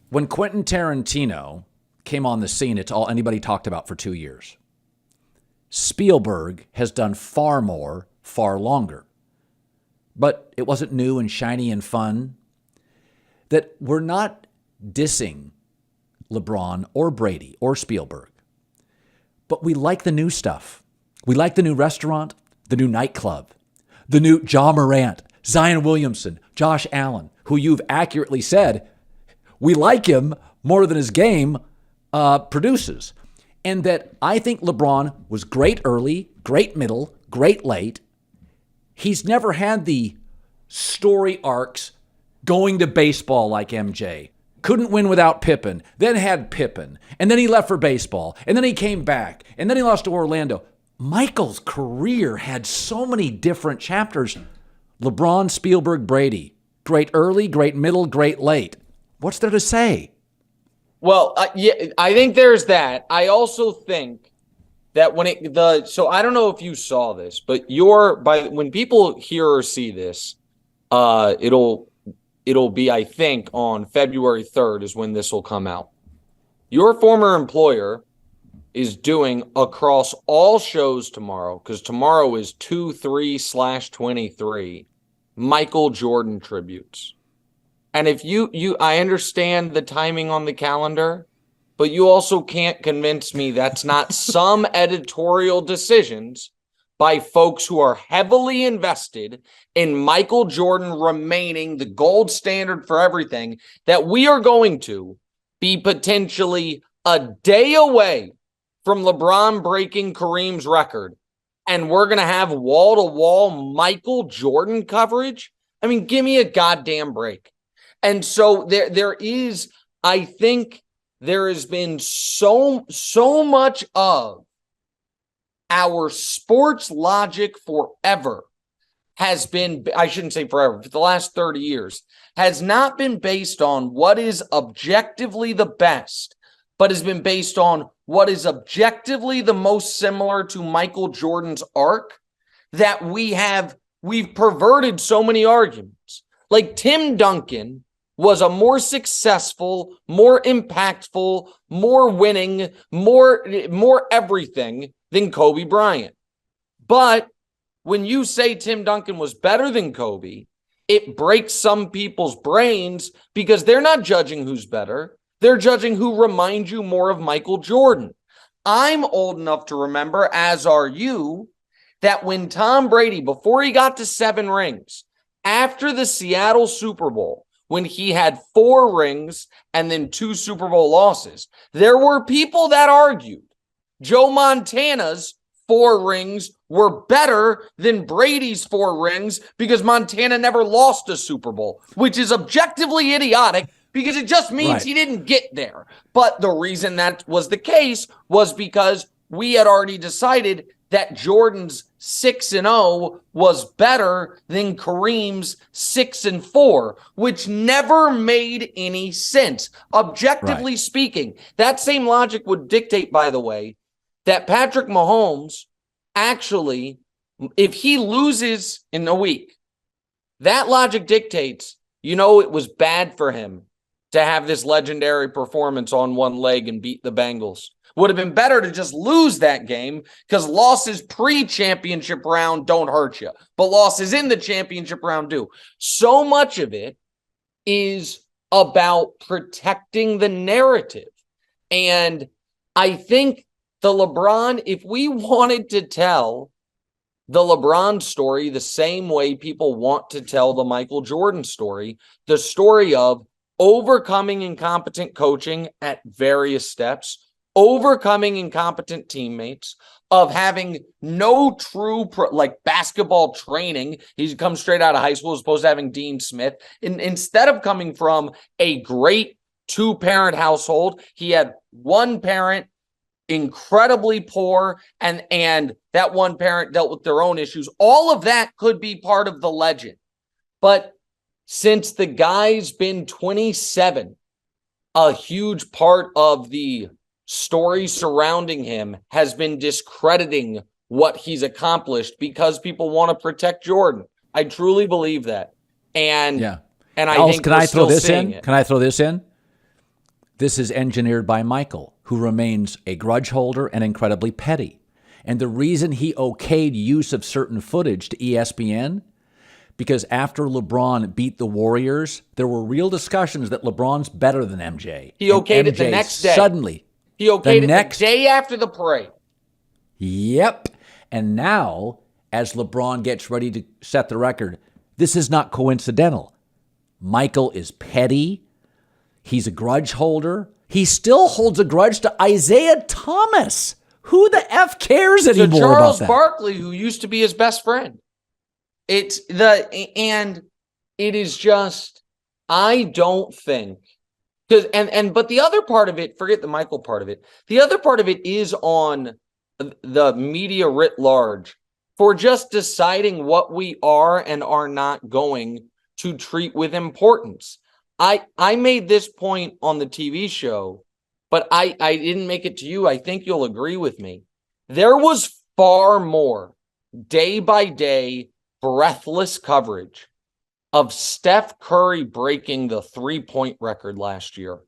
When Quentin Tarantino came on the scene, it's all anybody talked about for 2 years. Spielberg has done far more, far longer. But it wasn't new and shiny and fun. That we're not dissing LeBron or Brady or Spielberg. But we like the new stuff. We like the new restaurant, the new nightclub, the new Ja Morant, Zion Williamson, Josh Allen, who you've accurately said, we like him more than his game produces. And that I think LeBron was great early, great middle, great late. He's never had the story arcs going to baseball like MJ. Couldn't win without Pippen, then had Pippen, and then he left for baseball, and then he came back, and then he lost to Orlando. Michael's career had so many different chapters. LeBron, Spielberg, Brady. Great early, great middle, great late. What's there to say? Well, I think there's that. I also think that so I don't know if you saw this, but when people hear or see this, it'll be, I think, on February 3rd is when this will come out. Your former employer is doing across all shows tomorrow, because tomorrow is 2/3/23, Michael Jordan tributes. And if I understand the timing on the calendar, but you also can't convince me that's not some editorial decisions by folks who are heavily invested in Michael Jordan remaining the gold standard for everything, that we are going to be potentially a day away from LeBron breaking Kareem's record, and we're going to have wall-to-wall Michael Jordan coverage? I mean, give me a goddamn break. And so there is, I think there has been so much of our sports logic forever has been, I shouldn't say forever, for the last 30 years, has not been based on what is objectively the best, but has been based on what is objectively the most similar to Michael Jordan's arc, that we've perverted so many arguments. Like Tim Duncan was a more successful, more impactful, more winning, more everything than Kobe Bryant. But when you say Tim Duncan was better than Kobe, it breaks some people's brains, because they're not judging who's better. They're judging who reminds you more of Michael Jordan. I'm old enough to remember, as are you, that when Tom Brady, before he got to 7 rings, after the Seattle Super Bowl, when he had 4 rings and then 2 Super Bowl losses, there were people that argued Joe Montana's 4 rings were better than Brady's 4 rings because Montana never lost a Super Bowl, which is objectively idiotic because it just means he didn't get there. But the reason that was the case was because we had already decided that Jordan's 6-0 was better than Kareem's 6-4, which never made any sense. Objectively speaking, that same logic would dictate, by the way, that Patrick Mahomes actually, if he loses in a week, that logic dictates, it was bad for him to have this legendary performance on one leg and beat the Bengals. Would have been better to just lose that game, because losses pre-championship round don't hurt you, but losses in the championship round do. So much of it is about protecting the narrative. And I think the LeBron, if we wanted to tell the LeBron story the same way people want to tell the Michael Jordan story, the story of overcoming incompetent coaching at various steps, overcoming incompetent teammates, of having no true basketball training. He's come straight out of high school as opposed to having Dean Smith. Instead of coming from a great 2-parent household, he had one parent incredibly poor, and that one parent dealt with their own issues. All of that could be part of the legend. But since the guy's been 27, a huge part of the story surrounding him has been discrediting what he's accomplished because people want to protect Jordan. I truly believe that. And I think can I throw this in? It. Can I throw this in? This is engineered by Michael, who remains a grudge holder and incredibly petty. And the reason he okayed use of certain footage to ESPN, because after LeBron beat the Warriors, there were real discussions that LeBron's better than MJ. He okayed it the next day. Suddenly. He okayed it the day after the parade. Yep. And now, as LeBron gets ready to set the record, this is not coincidental. Michael is petty. He's a grudge holder. He still holds a grudge to Isaiah Thomas. Who the F cares anymore about that? Charles Barkley, who used to be his best friend. And it is just, I don't think, but the other part of it, forget the Michael part of it. The other part of it is on the media writ large for just deciding what we are and are not going to treat with importance. I made this point on the TV show, but I didn't make it to you. I think you'll agree with me. There was far more day by day breathless coverage of Steph Curry breaking the 3-point record last year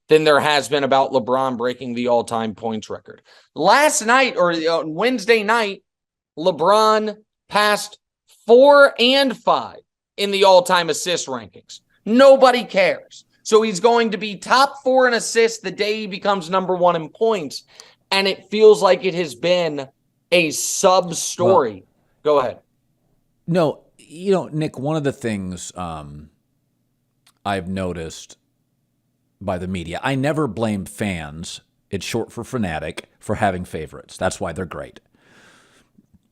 than there has been about LeBron breaking the all-time points record. Last night, or Wednesday night, LeBron passed 4 and 5 in the all-time assist rankings. Nobody cares. So he's going to be top 4 in assists the day he becomes number 1 in points. And it feels like it has been a sub-story. Well, go ahead. No, Nick, one of the things I've noticed by the media, I never blame fans, it's short for fanatic, for having favorites. That's why they're great.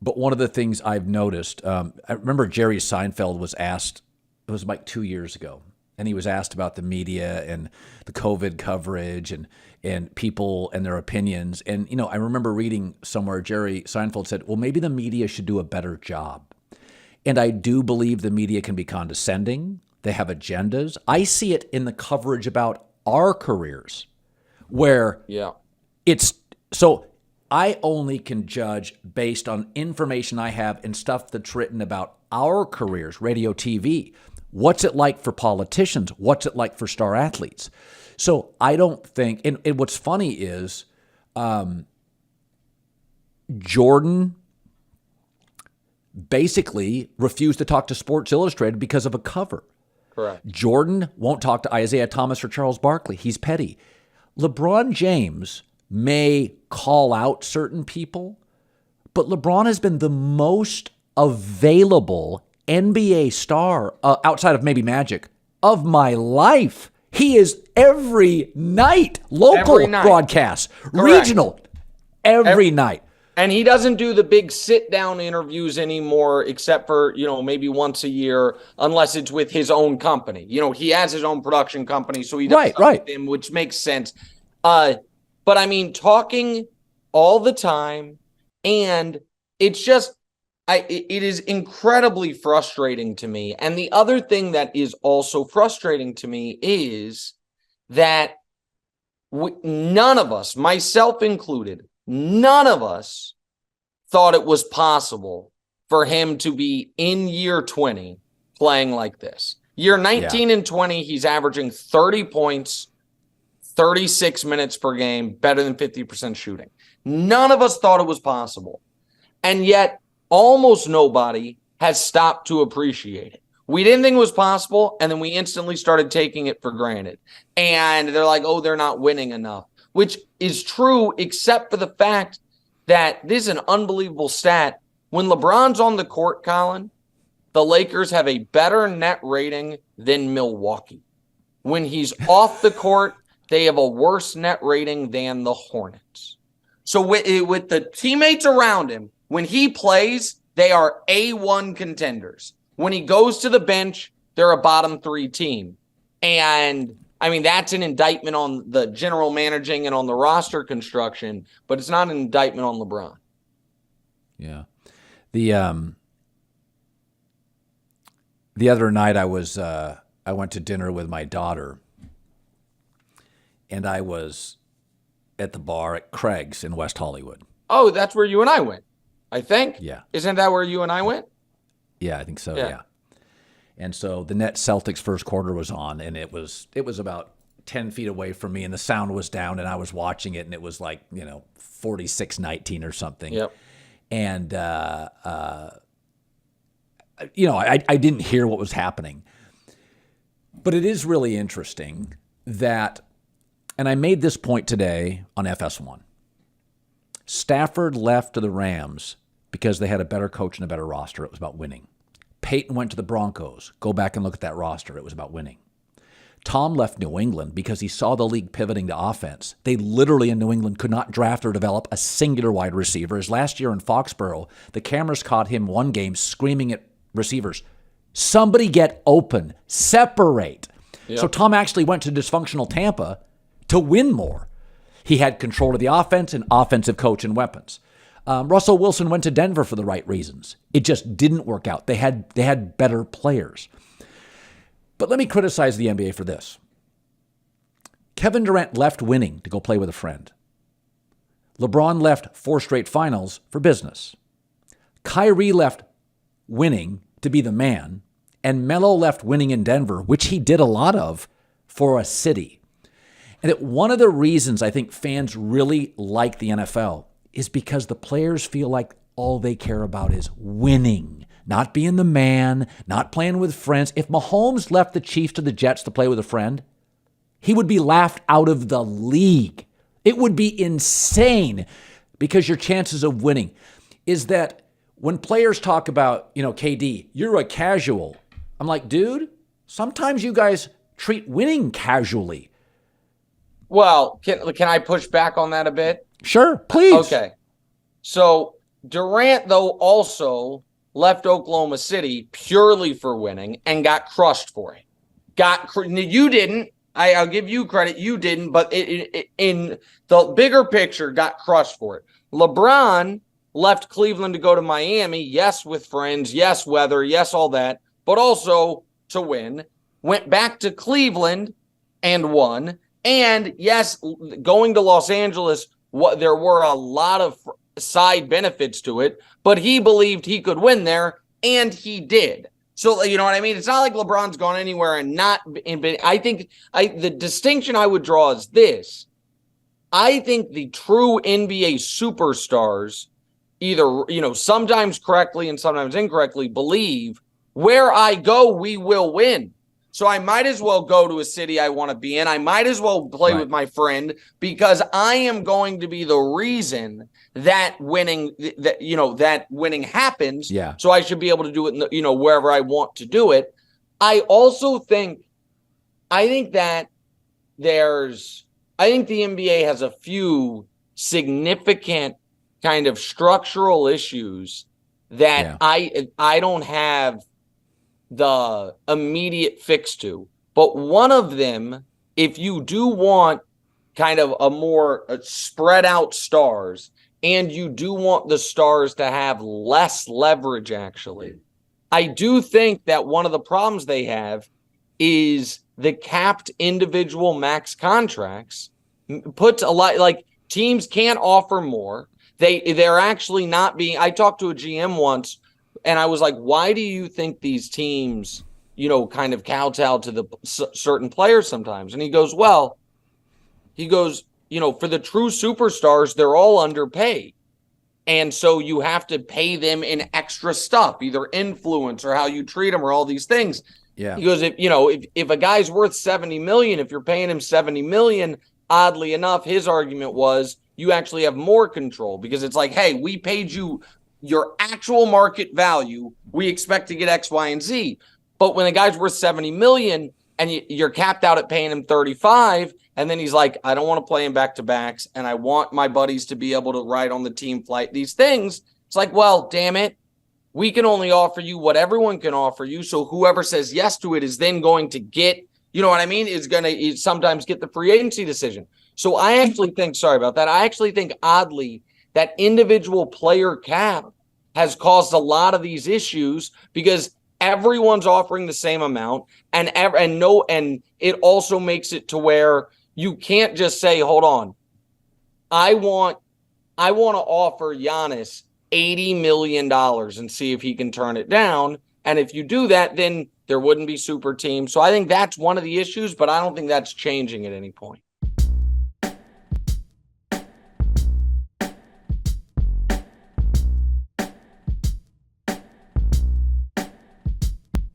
But one of the things I've noticed, I remember Jerry Seinfeld was asked, it was like 2 years ago, and he was asked about the media and the COVID coverage and people and their opinions. And, I remember reading somewhere Jerry Seinfeld said, well, maybe the media should do a better job. And I do believe the media can be condescending. They have agendas. I see it in the coverage about our careers where it's so I only can judge based on information I have and stuff that's written about our careers, radio, TV. What's it like for politicians? What's it like for star athletes? So I don't think, and what's funny is Jordan basically refused to talk to Sports Illustrated because of a cover. Correct. Jordan won't talk to Isaiah Thomas or Charles Barkley. He's petty. LeBron James may call out certain people, but LeBron has been the most available NBA star outside of maybe Magic of my life. He is every night, local broadcasts, regional, every night. And he doesn't do the big sit-down interviews anymore, except for, maybe once a year, unless it's with his own company. He has his own production company, so he does with him, which makes sense. But I mean, talking all the time, and it's just, it is incredibly frustrating to me. And the other thing that is also frustrating to me is that none of us, myself included, none of us thought it was possible for him to be in year 20 playing like this. Year 19 and 20, he's averaging 30 points, 36 minutes per game, better than 50% shooting. None of us thought it was possible. And yet, almost nobody has stopped to appreciate it. We didn't think it was possible, and then we instantly started taking it for granted. And they're like, oh, they're not winning enough. Which is true, except for the fact that this is an unbelievable stat. When LeBron's on the court, Colin, the Lakers have a better net rating than Milwaukee. When he's off the court, they have a worse net rating than the Hornets. So with the teammates around him, when he plays, they are A1 contenders. When he goes to the bench, they're a bottom 3 team. And I mean, that's an indictment on the general managing and on the roster construction, but it's not an indictment on LeBron. Yeah. The other night I went to dinner with my daughter, and I was at the bar at Craig's in West Hollywood. Oh, that's where you and I went, I think. Yeah. Isn't that where you and I went? Yeah, I think so, yeah. And so the Nets Celtics first quarter was on, and it was about 10 feet away from me, and the sound was down, and I was watching it, and it was like, 46-19 or something. Yep. And, I didn't hear what was happening. But it is really interesting that, and I made this point today on FS1, Stafford left to the Rams because they had a better coach and a better roster. It was about winning. Peyton went to the Broncos. Go back and look at that roster. It was about winning. Tom left New England because he saw the league pivoting to offense. They literally in New England could not draft or develop a singular wide receiver. As last year in Foxborough, the cameras caught him one game screaming at receivers, somebody get open, separate. Yep. So Tom actually went to dysfunctional Tampa to win more. He had control of the offense and offensive coach and weapons. Russell Wilson went to Denver for the right reasons. It just didn't work out. They had better players. But let me criticize the NBA for this. Kevin Durant left winning to go play with a friend. LeBron left 4 straight finals for business. Kyrie left winning to be the man. And Melo left winning in Denver, which he did a lot of, for a city. And that one of the reasons I think fans really like the NFL is because the players feel like all they care about is winning, not being the man, not playing with friends. If Mahomes left the Chiefs to the Jets to play with a friend, he would be laughed out of the league. It would be insane because your chances of winning is that when players talk about, KD, you're a casual. I'm like, dude, sometimes you guys treat winning casually. Well, can I push back on that a bit? Sure, please. Okay. So Durant, though, also left Oklahoma City purely for winning and got crushed for it. You didn't. I'll give you credit. You didn't, but in the bigger picture, got crushed for it. LeBron left Cleveland to go to Miami. Yes, with friends. Yes, weather. Yes, all that. But also to win. Went back to Cleveland and won. And yes, going to Los Angeles, there were a lot of side benefits to it, but he believed he could win there, and he did. So, you know what I mean? It's not like LeBron's gone anywhere and not. I think the distinction I would draw is this. I think the true NBA superstars either, sometimes correctly and sometimes incorrectly believe where I go, we will win. So I might as well go to a city I want to be in. I might as well play with my friend because I am going to be the reason that winning happens. Yeah. So I should be able to do it, wherever I want to do it. I also think that I think the NBA has a few significant kind of structural issues that I don't have the immediate fix to. But one of them, if you do want kind of a more spread out stars, and you do want the stars to have less leverage, actually, I do think that one of the problems they have is the capped individual max contracts puts a lot, like teams can't offer more. They're actually not being, I talked to a GM once and I was like, why do you think these teams, kind of kowtow to the certain players sometimes? And he goes, for the true superstars, they're all underpaid. And so you have to pay them in extra stuff, either influence or how you treat them or all these things. Yeah. He goes, if a guy's worth $70 million, if you're paying him $70 million, oddly enough, his argument was you actually have more control because it's like, hey, we paid you your actual market value. We expect to get X, Y, and Z. But when a guy's worth $70 million and you're capped out at paying him 35, and then he's like, I don't want to play him back-to-backs, and I want my buddies to be able to ride on the team flight, these things, it's like, well, damn it, we can only offer you what everyone can offer you, so whoever says yes to it is then going to get, is going to sometimes get the free agency decision. So I actually think, oddly, that individual player cap has caused a lot of these issues because everyone's offering the same amount, and it also makes it to where you can't just say, hold on, I want to offer Giannis $80 million and see if he can turn it down. And if you do that, then There wouldn't be super teams. So I think that's one of the issues, but I don't think that's changing at any point.